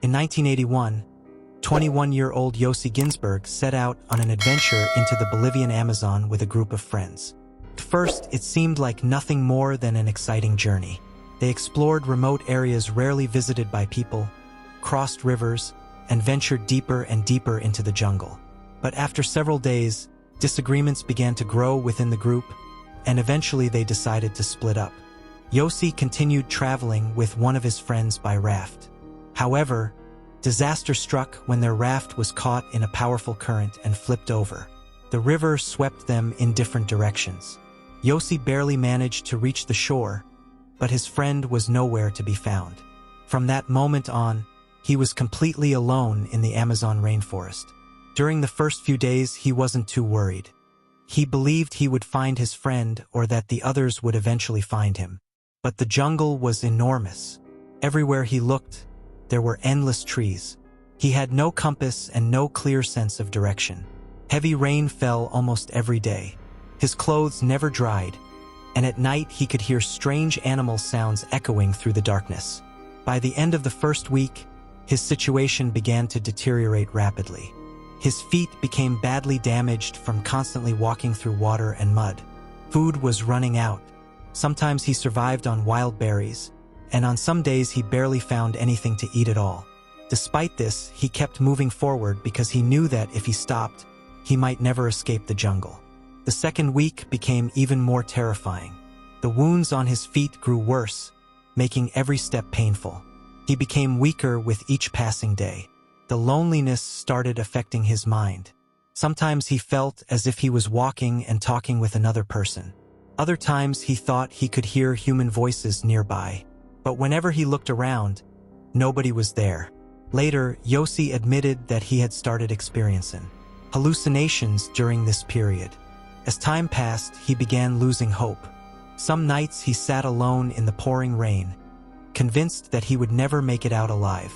In 1981, 21-year-old Yossi Ginsberg set out on an adventure into the Bolivian Amazon with a group of friends. At first, it seemed like nothing more than an exciting journey. They explored remote areas rarely visited by people, crossed rivers, and ventured deeper and deeper into the jungle. But after several days, disagreements began to grow within the group, and eventually they decided to split up. Yossi continued traveling with one of his friends by raft. However, disaster struck when their raft was caught in a powerful current and flipped over. The river swept them in different directions. Yossi barely managed to reach the shore, but his friend was nowhere to be found. From that moment on, he was completely alone in the Amazon rainforest. During the first few days, he wasn't too worried. He believed he would find his friend or that the others would eventually find him. But the jungle was enormous. Everywhere he looked, there were endless trees. He had no compass and no clear sense of direction. Heavy rain fell almost every day. His clothes never dried, and at night he could hear strange animal sounds echoing through the darkness. By the end of the first week, his situation began to deteriorate rapidly. His feet became badly damaged from constantly walking through water and mud. Food was running out. Sometimes he survived on wild berries, and on some days he barely found anything to eat at all. Despite this, he kept moving forward because he knew that if he stopped, he might never escape the jungle. The second week became even more terrifying. The wounds on his feet grew worse, making every step painful. He became weaker with each passing day. The loneliness started affecting his mind. Sometimes he felt as if he was walking and talking with another person. Other times he thought he could hear human voices nearby. But whenever he looked around, nobody was there. Later, Yossi admitted that he had started experiencing hallucinations during this period. As time passed, he began losing hope. Some nights he sat alone in the pouring rain, convinced that he would never make it out alive.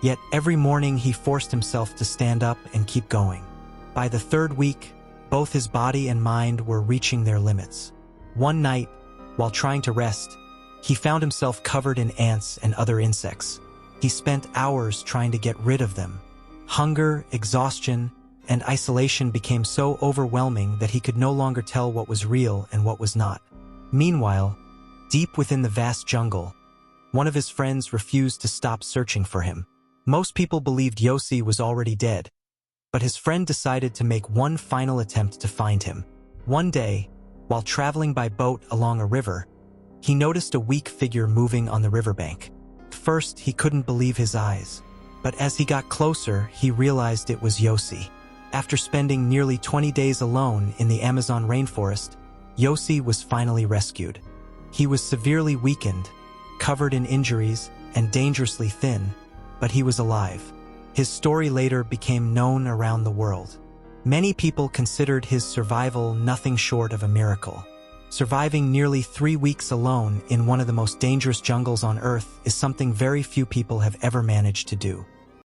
Yet every morning he forced himself to stand up and keep going. By the third week, both his body and mind were reaching their limits. One night, while trying to rest, he found himself covered in ants and other insects. He spent hours trying to get rid of them. Hunger, exhaustion, and isolation became so overwhelming that he could no longer tell what was real and what was not. Meanwhile, deep within the vast jungle, one of his friends refused to stop searching for him. Most people believed Yossi was already dead, but his friend decided to make one final attempt to find him. One day, while traveling by boat along a river, he noticed a weak figure moving on the riverbank. At first, he couldn't believe his eyes, but as he got closer, he realized it was Yossi. After spending nearly 20 days alone in the Amazon rainforest, Yossi was finally rescued. He was severely weakened, covered in injuries, and dangerously thin, but he was alive. His story later became known around the world. Many people considered his survival nothing short of a miracle. Surviving nearly 3 weeks alone in one of the most dangerous jungles on Earth is something very few people have ever managed to do.